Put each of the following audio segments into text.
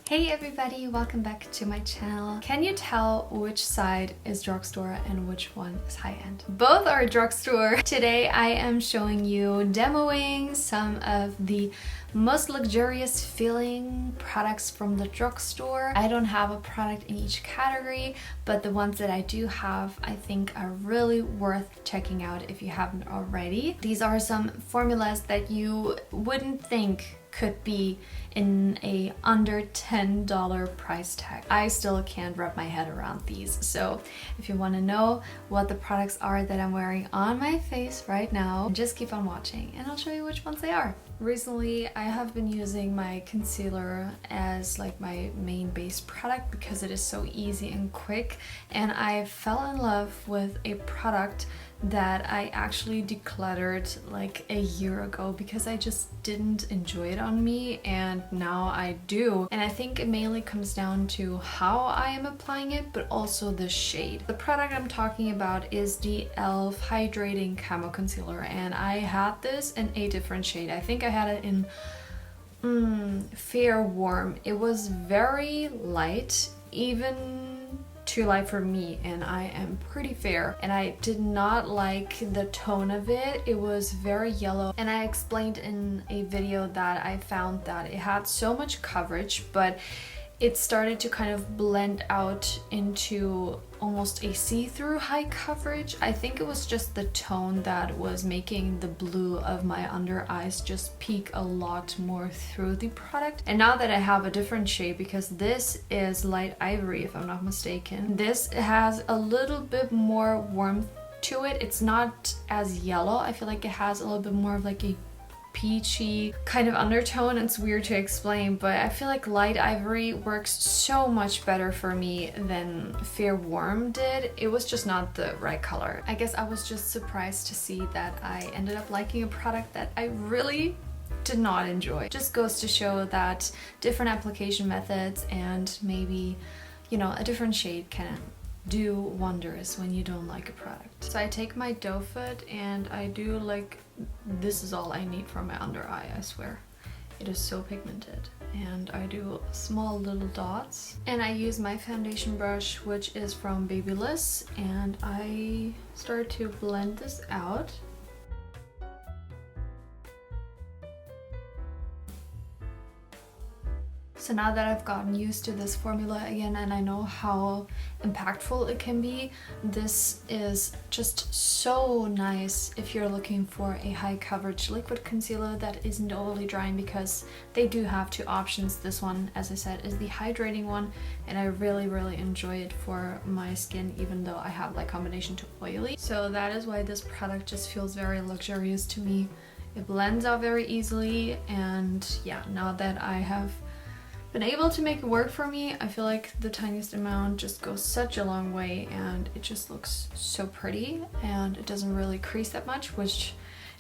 Hey everybody, welcome back to my channel. Can you tell which side is drugstore and which one is high-end? Both are drugstore. Today I am showing you demoing some of the most luxurious feeling products from the drugstore. I don't have a product in each category, but the ones that I do have I think are really worth checking out if you haven't already. These are some formulas that you wouldn't think could be in a under $10 price tag. I still can't wrap my head around these. So if you want to know what the products are that I'm wearing on my face right now, just keep on watching and I'll show you which ones they are. Recently, I have been using my concealer as like my main base product because it is so easy and quick, and I fell in love with a product that I actually decluttered like a year ago because I just didn't enjoy it on me, and now I do. And I think it mainly comes down to how I am applying it, but also the shade. The product I'm talking about is the e.l.f. Hydrating Camo Concealer, and I had this in a different shade. I think I had it in fair warm. It was very light, even too light for me, and I am pretty fair, and I did not like the tone of it. It was very yellow, and I explained in a video that I found that it had so much coverage, but it started to kind of blend out into almost a see-through high coverage. I think it was just the tone that was making the blue of my under eyes just peek a lot more through the product. And now that I have a different shade, because this is light ivory if I'm not mistaken, this has a little bit more warmth to it. It's not as yellow. I feel like it has a little bit more of like a peachy kind of undertone. It's weird to explain, but I feel like light ivory works so much better for me than fair warm did. It was just not the right color. I guess I was just surprised to see that I ended up liking a product that I really did not enjoy. Just goes to show that different application methods and maybe, you know, a different shade can do wonders when you don't like a product. So I take my doe foot and I do like, this is all I need for my under eye, I swear. It is so pigmented. And I do small little dots. And I use my foundation brush, which is from Babyliss, and I start to blend this out. So now that I've gotten used to this formula again and I know how impactful it can be, this is just so nice if you're looking for a high coverage liquid concealer that isn't overly drying, because they do have two options. This one, as I said, is the hydrating one, and I really enjoy it for my skin, even though I have like combination to oily. So that is why this product just feels very luxurious to me. It blends out very easily, and yeah, now that I have been able to make it work for me, I feel like the tiniest amount just goes such a long way, and it just looks so pretty, and it doesn't really crease that much, which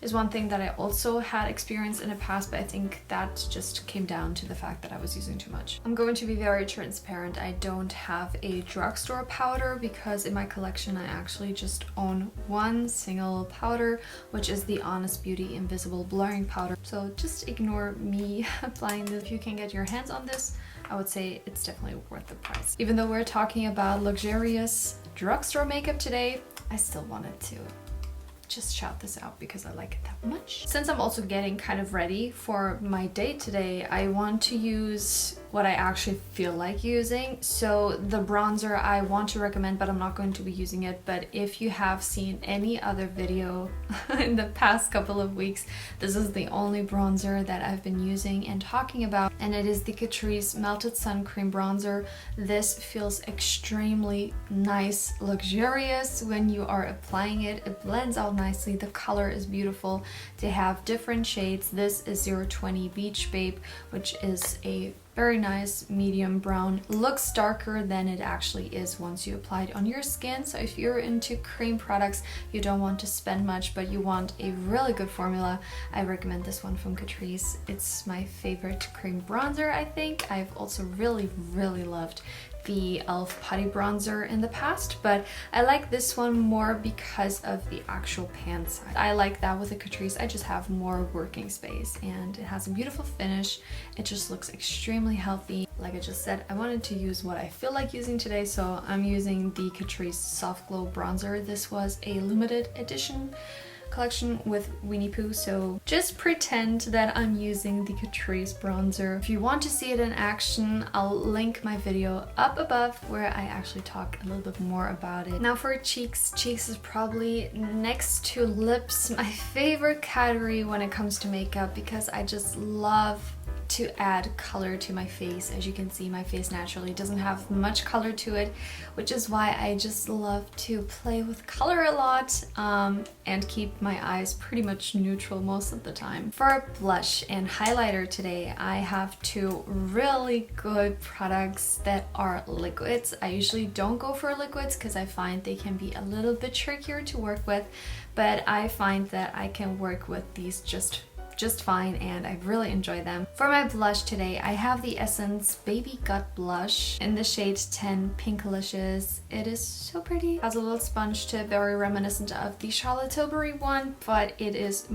is one thing that I also had experienced in the past, but I think that just came down to the fact that I was using too much. I'm going to be very transparent. I don't have a drugstore powder because in my collection I actually just own one single powder, which is the Honest Beauty Invisible Blurring Powder. So just ignore me applying this. If you can get your hands on this, I would say it's definitely worth the price. Even though we're talking about luxurious drugstore makeup today, I still wanted to just shout this out because I like it that much. Since I'm also getting kind of ready for my date today, I want to use what I actually feel like using. So the bronzer I want to recommend, but I'm not going to be using it. But if you have seen any other video in the past couple of weeks, this is the only bronzer that I've been using and talking about, and it is the Catrice Melted Sun Cream Bronzer. This feels extremely nice, luxurious when you are applying it. It blends out nicely. The color is beautiful. They have different shades. This is 020 Beach Babe, which is a very nice medium brown. Looks darker than it actually is once you apply it on your skin. So if you're into cream products, you don't want to spend much, but you want a really good formula, I recommend this one from Catrice. It's my favorite cream bronzer, I think. I've also really loved the e.l.f. Putty Bronzer in the past, but I like this one more because of the actual pan size. I like that with the Catrice. I just have more working space and it has a beautiful finish. It just looks extremely healthy. Like I just said, I wanted to use what I feel like using today, so I'm using the Catrice Soft Glow Bronzer. This was a limited edition collection with Winnie Pooh, so just pretend that I'm using the Catrice bronzer. If you want to see it in action, I'll link my video up above where I actually talk a little bit more about it. Now for cheeks, cheeks is probably next to lips my favorite category when it comes to makeup, because I just love to add color to my face. As you can see, my face naturally doesn't have much color to it, which is why I just love to play with color a lot and keep my eyes pretty much neutral most of the time. For blush and highlighter today, I have two really good products that are liquids. I usually don't go for liquids because I find they can be a little bit trickier to work with, but I find that I can work with these just fine, and I really enjoy them. For my blush today, I have the Essence Baby Gut Blush in the shade 10 Pinkalicious. It is so pretty. It has a little sponge tip, very reminiscent of the Charlotte Tilbury one, but it is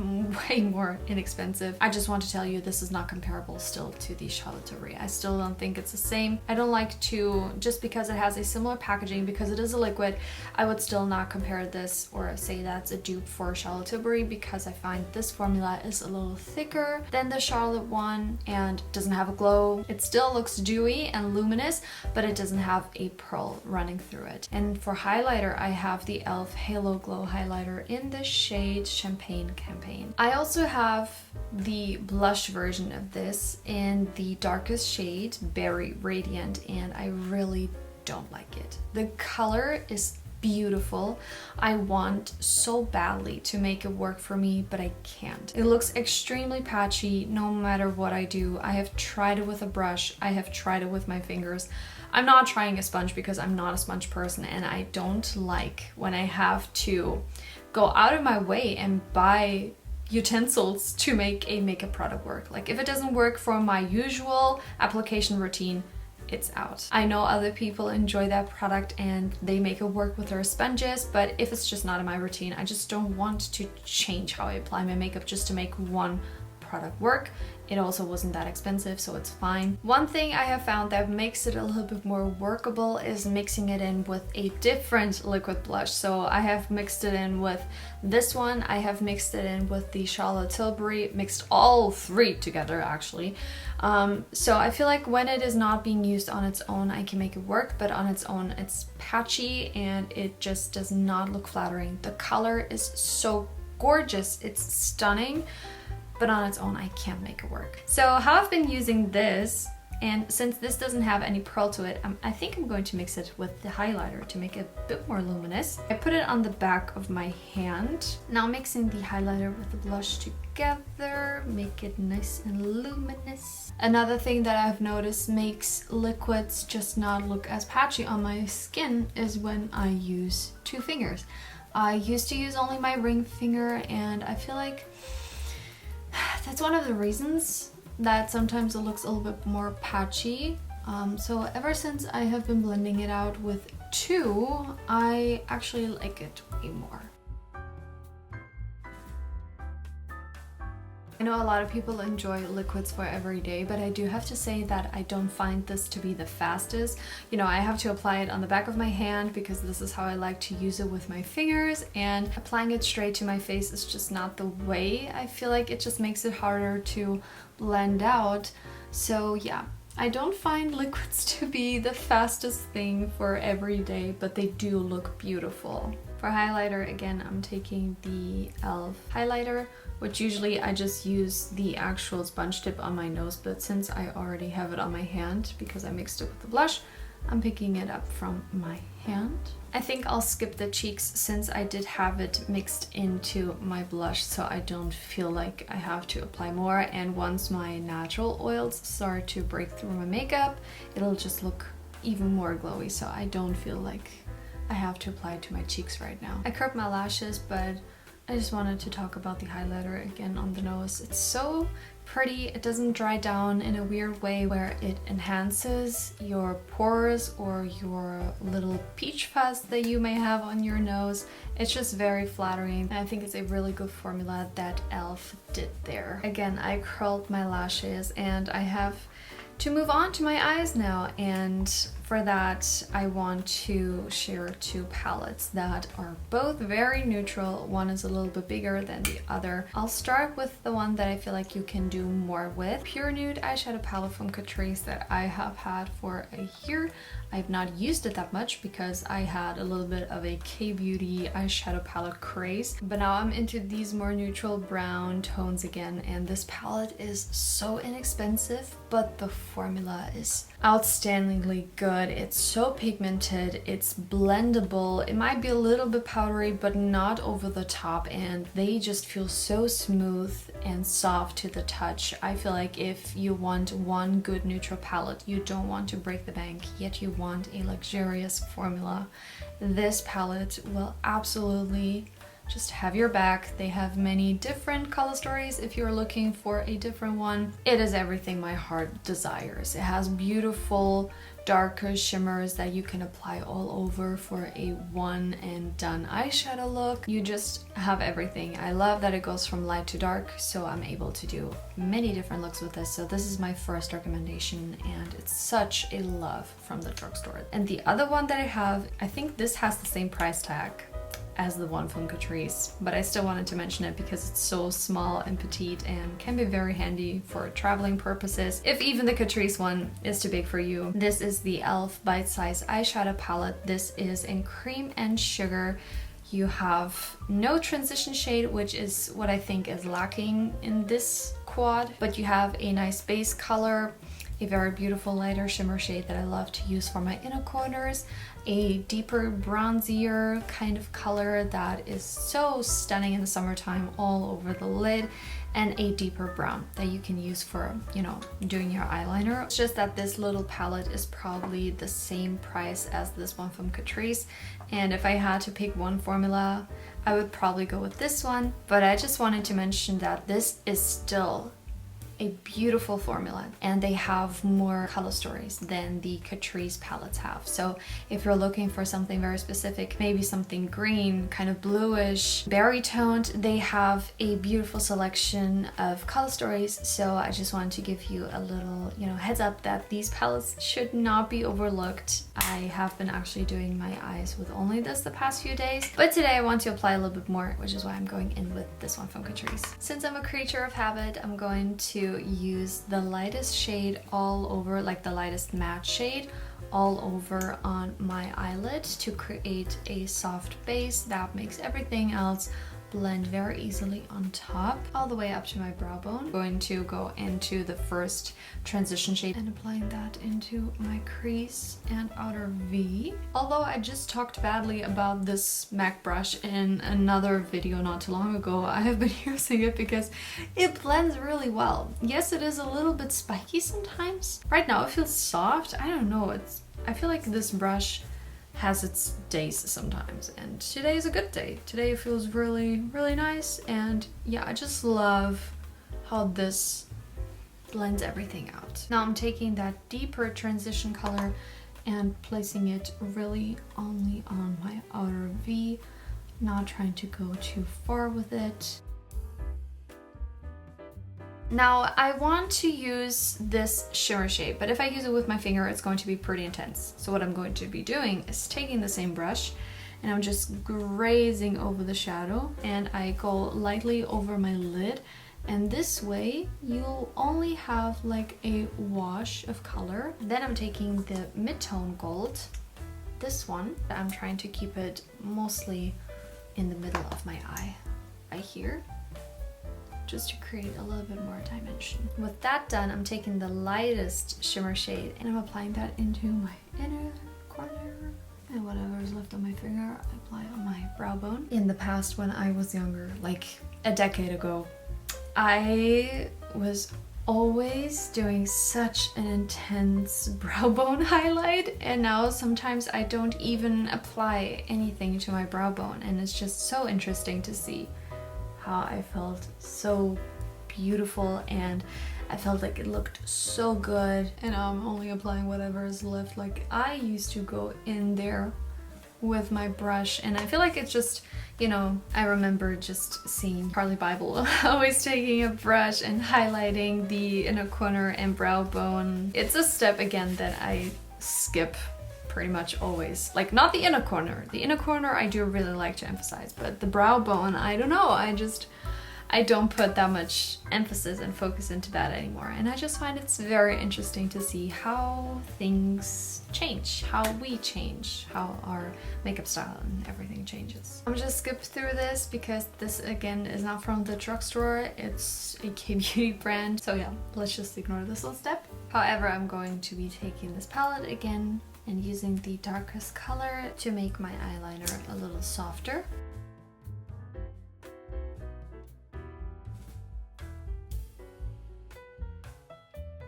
way more inexpensive. I just want to tell you, this is not comparable still to the Charlotte Tilbury. I still don't think it's the same. I don't like to, just because it has a similar packaging, because it is a liquid, I would still not compare this or say that's a dupe for Charlotte Tilbury, because I find this formula is a little thicker than the Charlotte one and doesn't have a glow. It still looks dewy and luminous, but it doesn't have a pearl running through it. And for highlighter, I have the e.l.f. Halo Glow highlighter in the shade Champagne Campaign. I also have the blush version of this in the darkest shade Berry Radiant, and I really don't like it. The color is beautiful. I want so badly to make it work for me, but I can't. It looks extremely patchy no matter what I do. I have tried it with a brush. I have tried it with my fingers. I'm not trying a sponge because I'm not a sponge person, and I don't like when I have to go out of my way and buy utensils to make a makeup product work. Like, if it doesn't work for my usual application routine, it's out. I know other people enjoy that product and they make it work with their sponges, but if it's just not in my routine, I just don't want to change how I apply my makeup just to make one product work. It also wasn't that expensive, so it's fine. One thing I have found that makes it a little bit more workable is mixing it in with a different liquid blush. So I have mixed it in with this one, I have mixed it in with the Charlotte Tilbury, mixed all three together actually. So I feel like when it is not being used on its own, I can make it work, but on its own it's patchy and it just does not look flattering. The color is so gorgeous, it's stunning, but on its own I can't make it work. So how I've been using this, and since this doesn't have any pearl to it, I think I'm going to mix it with the highlighter to make it a bit more luminous. I put it on the back of my hand. Now mixing the highlighter with the blush together, make it nice and luminous. Another thing that I've noticed makes liquids just not look as patchy on my skin is when I use two fingers. I used to use only my ring finger, and I feel like that's one of the reasons that sometimes it looks a little bit more patchy. So ever since I have been blending it out with two, I actually like it way more. I know a lot of people enjoy liquids for every day, but I do have to say that I don't find this to be the fastest. You know, I have to apply it on the back of my hand because this is how I like to use it with my fingers, and applying it straight to my face is just not the way. I feel like it just makes it harder to blend out. So yeah, I don't find liquids to be the fastest thing for every day, but they do look beautiful. For highlighter, again, I'm taking the e.l.f. highlighter, which usually I just use the actual sponge tip on my nose, but since I already have it on my hand because I mixed it with the blush, I'm picking it up from my hand. I think I'll skip the cheeks since I did have it mixed into my blush, so I don't feel like I have to apply more, and once my natural oils start to break through my makeup, it'll just look even more glowy, so I don't feel like I have to apply it to my cheeks right now. I curved my lashes, but I just wanted to talk about the highlighter again on the nose. It's so pretty. It doesn't dry down in a weird way where it enhances your pores or your little peach fuzz that you may have on your nose. It's just very flattering, and I think it's a really good formula that e.l.f. did there. Again, I curled my lashes and I have to move on to my eyes now, and for that I want to share two palettes that are both very neutral. One is a little bit bigger than the other. I'll start with the one that I feel like you can do more with. Pure Nude eyeshadow palette from Catrice that I have had for a year. I've not used it that much because I had a little bit of a K-beauty eyeshadow palette craze, but now I'm into these more neutral brown tones again, and this palette is so inexpensive, but the formula is outstandingly good. It's so pigmented, it's blendable, it might be a little bit powdery but not over the top, and they just feel so smooth and soft to the touch. I feel like if you want one good neutral palette, you don't want to break the bank, yet you want a luxurious formula, this palette will absolutely just have your back. They have many different color stories if you're looking for a different one. It is everything my heart desires. It has beautiful darker shimmers that you can apply all over for a one and done eyeshadow look. You just have everything. I love that it goes from light to dark, so I'm able to do many different looks with this. So this is my first recommendation, and it's such a love from the drugstore. And the other one that I have, I think this has the same price tag as the one from Catrice, but I still wanted to mention it because it's so small and petite and can be very handy for traveling purposes, if even the Catrice one is too big for you. This is the e.l.f. Bite Size Eyeshadow Palette. This is in Cream and Sugar. You have no transition shade, which is what I think is lacking in this quad, but you have a nice base color, a very beautiful lighter shimmer shade that I love to use for my inner corners, a deeper bronzier kind of color that is so stunning in the summertime all over the lid, and a deeper brown that you can use for, you know, doing your eyeliner. It's just that this little palette is probably the same price as this one from Catrice, and if I had to pick one formula, I would probably go with this one, but I just wanted to mention that this is still a beautiful formula, and they have more color stories than the Catrice palettes have. So if you're looking for something very specific, maybe something green, kind of bluish, berry toned, they have a beautiful selection of color stories. So I just wanted to give you a little, you know, heads up that these palettes should not be overlooked. I have been actually doing my eyes with only this the past few days, but today I want to apply a little bit more, which is why I'm going in with this one from Catrice. Since I'm a creature of habit, I'm going to use the lightest shade all over, like the lightest matte shade all over on my eyelid to create a soft base that makes everything else blend very easily on top, all the way up to my brow bone. I'm going to go into the first transition shade and applying that into my crease and outer V. Although I just talked badly about this MAC brush in another video not too long ago, I have been using it because it blends really well. Yes, it is a little bit spiky sometimes. Right now it feels soft. I don't know, I feel like this brush has its days sometimes, and today is a good day. Today it feels really, really nice, and yeah, I just love how this blends everything out. Now I'm taking that deeper transition color and placing it really only on my outer V, not trying to go too far with it. Now I want to use this shimmer shade, but if I use it with my finger, it's going to be pretty intense. So what I'm going to be doing is taking the same brush and I'm just grazing over the shadow, and I go lightly over my lid, and this way you'll only have like a wash of color. Then I'm taking the mid-tone gold, this one. I'm trying to keep it mostly in the middle of my eye, right here, just to create a little bit more dimension. With that done, I'm taking the lightest shimmer shade and I'm applying that into my inner corner, and whatever is left on my finger, I apply on my brow bone. In the past, when I was younger, like a decade ago, I was always doing such an intense brow bone highlight, and now sometimes I don't even apply anything to my brow bone, and it's just so interesting to see how I felt so beautiful and I felt like it looked so good. And I'm only applying whatever is left. Like I used to go in there with my brush and I feel like it's just, you know, I remember just seeing Carly Bible always taking a brush and highlighting the inner corner and brow bone. It's a step again that I skip pretty much always. Like not the inner corner. The inner corner I do really like to emphasize, but the brow bone, I don't know, I don't put that much emphasis and focus into that anymore. And I just find it's very interesting to see how things change, how we change, how our makeup style and everything changes. I'm just skip through this because this again is not from the drugstore, it's a K-beauty brand. So yeah, let's just ignore this little step. However, I'm going to be taking this palette again and using the darkest color to make my eyeliner a little softer.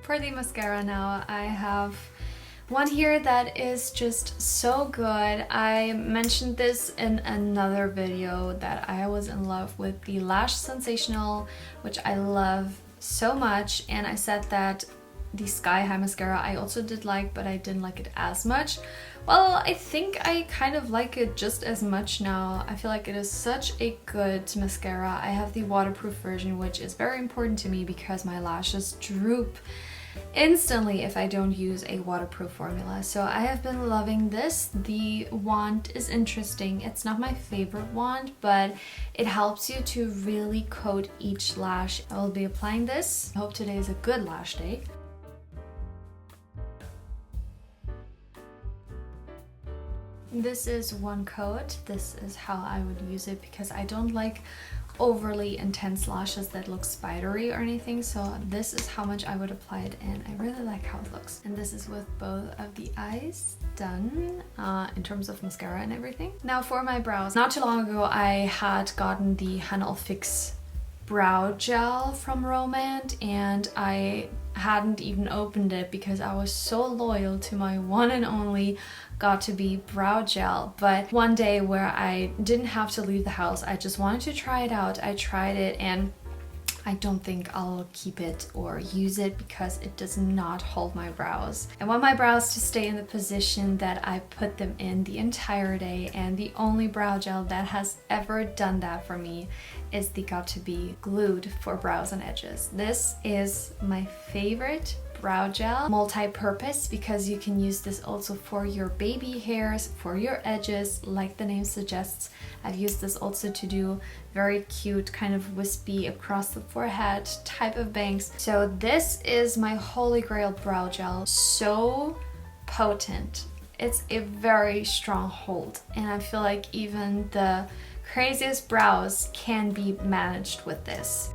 For the mascara now, I have one here that is just so good. I mentioned this in another video that I was in love with the Lash Sensational, which I love so much, and I said that the Sky High Mascara I also did like, but I didn't like it as much. Well, I think I kind of like it just as much now. I feel like it is such a good mascara. I have the waterproof version, which is very important to me because my lashes droop instantly if I don't use a waterproof formula. So I have been loving this. The wand is interesting. It's not my favorite wand, but it helps you to really coat each lash. I will be applying this. I hope today is a good lash day. This is one coat. This is how I would use it because I don't like overly intense lashes that look spidery or anything, so this is how much I would apply it and I really like how it looks. And this is with both of the eyes done in terms of mascara and everything. Now for my brows. Not too long ago I had gotten the Hanel Fix brow gel from Romand and I hadn't even opened it because I was so loyal to my one and only got to be brow gel. But one day where I didn't have to leave the house, I just wanted to try it out. I tried it and I don't think I'll keep it or use it because it does not hold my brows. I want my brows to stay in the position that I put them in the entire day, and the only brow gel that has ever done that for me is the Got To Be Glued for brows and edges. This is my favorite brow gel, multi-purpose, because you can use this also for your baby hairs, for your edges, like the name suggests. I've used this also to do very cute kind of wispy across the forehead type of bangs. So this is my holy grail brow gel. So potent. It's a very strong hold, and I feel like even the craziest brows can be managed with this.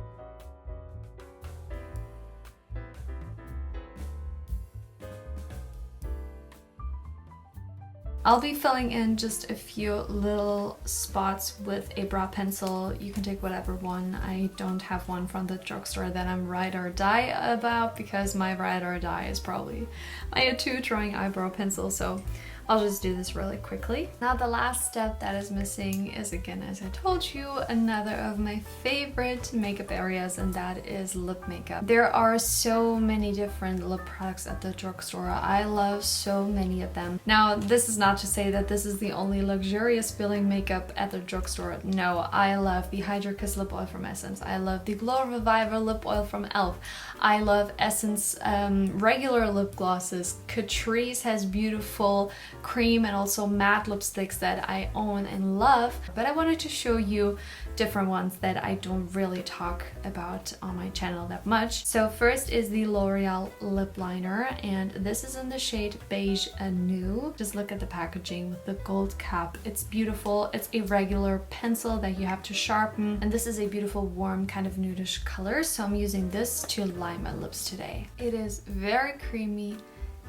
I'll be filling in just a few little spots with a brow pencil. You can take whatever one. I don't have one from the drugstore that I'm ride or die about because my ride or die is probably my two drawing eyebrow pencil, so I'll just do this really quickly. Now the last step that is missing is, again, as I told you, another of my favorite makeup areas, and that is lip makeup. There are so many different lip products at the drugstore. I love so many of them. Now this is not to say that this is the only luxurious feeling makeup at the drugstore. No, I love the Hydrating lip oil from Essence. I love the Glow Reviver lip oil from e.l.f. I love Essence regular lip glosses. Catrice has beautiful cream and also matte lipsticks that I own and love, but I wanted to show you different ones that I don't really talk about on my channel that much. So first is the L'Oreal lip liner, and this is in the shade Beige Nude. Just look at the packaging with the gold cap. It's beautiful. It's a regular pencil that you have to sharpen, and this is a beautiful warm kind of nudish color, so I'm using this to line my lips today. It is very creamy.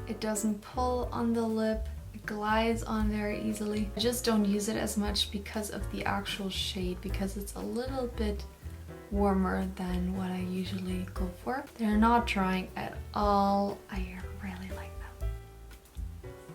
It doesn't pull on the lip. Glides on very easily. I just don't use it as much because of the actual shade, because it's a little bit warmer than what I usually go for. They're not drying at all. I really like them.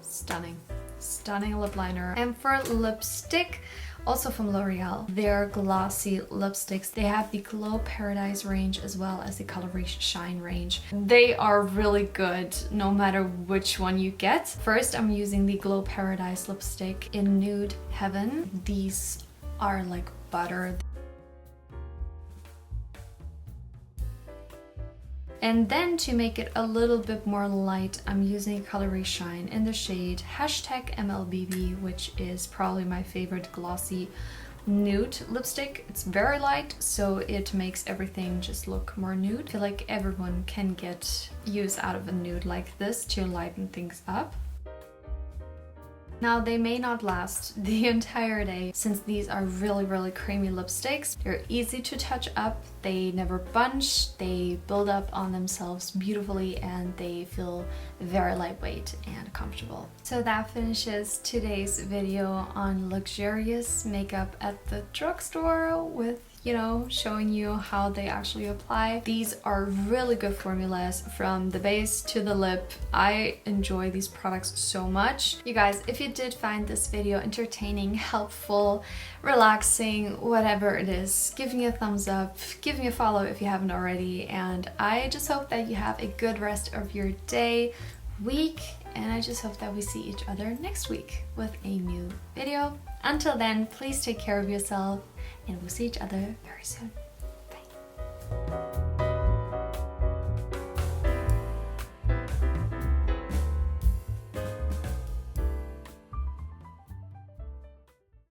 Stunning. Stunning lip liner. And for lipstick, also from L'Oreal. They're glossy lipsticks. They have the Glow Paradise range as well as the Color Riche Shine range. They are really good no matter which one you get. First, I'm using the Glow Paradise lipstick in Nude Heaven. These are like butter. And then to make it a little bit more light, I'm using Color Riche Shine in the shade #MLBB, which is probably my favorite glossy nude lipstick. It's very light, so it makes everything just look more nude. I feel like everyone can get use out of a nude like this to lighten things up. Now, they may not last the entire day since these are really creamy lipsticks. They're easy to touch up, they never bunch, they build up on themselves beautifully, and they feel very lightweight and comfortable. So that finishes today's video on luxurious makeup at the drugstore with, you know, showing you how they actually apply. These are really good formulas from the base to the lip. I enjoy these products so much. You guys, if you did find this video entertaining, helpful, relaxing, whatever it is, give me a thumbs up, give me a follow if you haven't already, and I just hope that you have a good rest of your day, week, and I just hope that we see each other next week with a new video. Until then, please take care of yourself, and we'll see each other very soon.